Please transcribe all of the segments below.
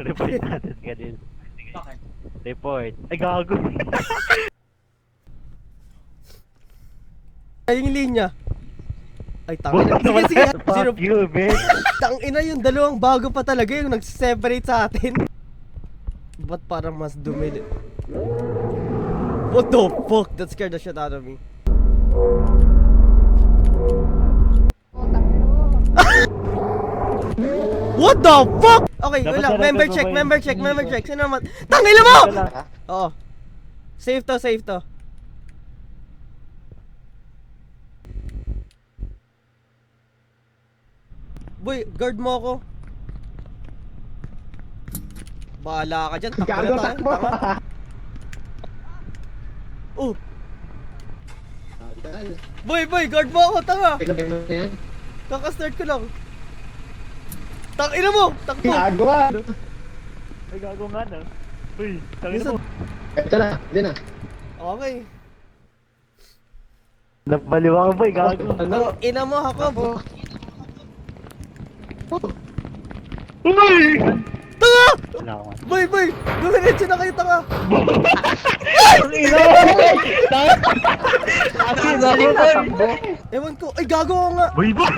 Report natin ka din. Bakit? Report. Ay, gago. Ay, yung linya. Ay, tangina. Sige, sige. Zero. Fuck you, man. Tangina yung dalawang bago pa talaga yung nag-separate sa atin. Ba't parang mas dumi? What the fuck? That scared the shit out of me. What the fuck? Okay, Dapat wala. talaga Member ba check, ba member yung- check, member check. Sino naman? Tangina mo! Wala. Oo. Save to, save to. Boy, guard mo ako. Bahala ka dyan. Takbo Gago, na tayo. takbo. Tama. Oh, boy, guard mo ako. Tanga. Kaka-start ko lang. Tangina mo! Takbo! Gago ah. Ay, gago nga na. Uy, tangin mo. Ito na, hindi na. Okay. Napaliwa ka, boy, gago. Ano? Ina mo ako. Uy! Tanga! Wala ako. Boy! Dumiretso na kayo, tanga! Ang ina! Akin, boy! Ewan ko. Ay, gago ako nga! Boy, boy!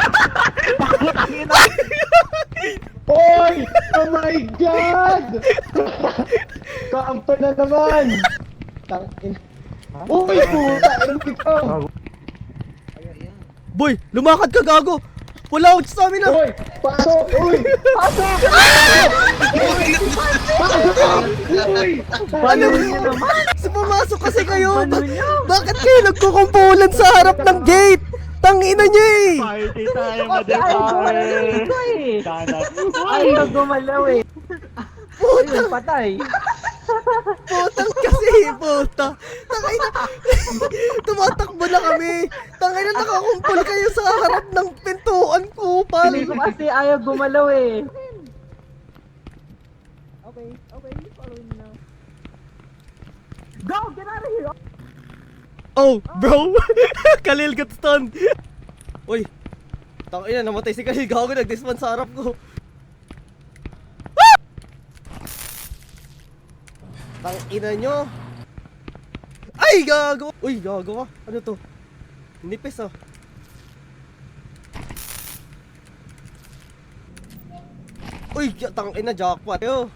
Ang ina! Oy! Oh my God! Kaampan na naman! Tangin. Uy, puta! Ano ito? Boy! Lumakad ka, gago! Wala akong stamina! Uy! Pasok! Uy! Pasok! Uy! Ano naman? Pumasok kasi kayo! Bakit kayo nagkukumpulan sa harap ng gate? Tangina niyo eh! Party tayo, motherfucker! Danat. Ayaw gumalaw eh. Ayun, patay. Putang kasi, puta! Tangina! Tumatakbo na kami! Tangina, nakakumpul kayo sa harap ng pintuan ko, pal! Hindi ko kasi ayaw gumalaw eh. Okay, following now. Go! Get out of here! Oh, bro! Khalil got stunned! Uy! Tangina, namatay si Khalil. Gago, nag-disband sa harap ko. Ah! Tangina nyo! Ay, gago! Uy, gago ka. Ano to? Nipis ah. Uy, tangina, jackpot. Yo!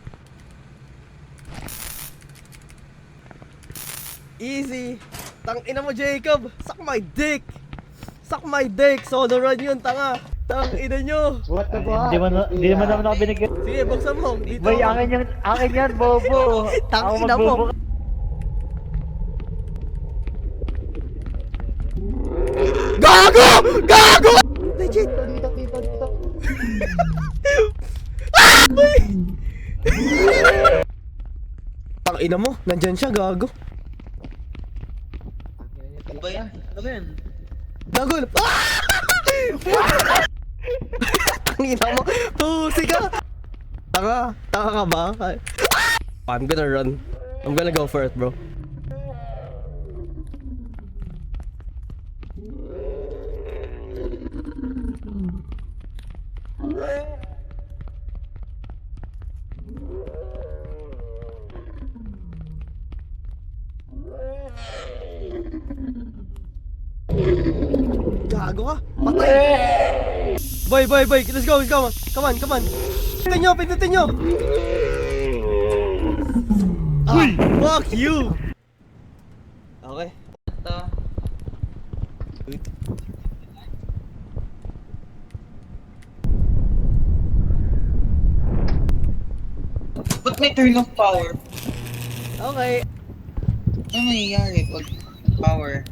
Easy! Tangina mo, Jacob! Suck my dick! Suck my dick! Solo run yun, tanga! Tangina nyo! What the fuck? Hindi naman naman ako binigyan. Sige, buksan mo! Dito! Boy, akin yan, bobo. Tangina Ako mo. magbubuka. Gago! Gago! Legit! Dito. Tangina mo, nandyan siya, gago. Ano ba yan? Ano ba yan? Gago! Ah! Tangina mo, pusi ka! Tanga ka ba? I'm gonna run. I'm gonna go for it, bro. Gago ka! Patay! Boy! Let's go! Come on! Pindutin nyo! Ah, fuck you! Okay. Ito. Ba't may turn off power? Okay. Ano nangyayari pag power?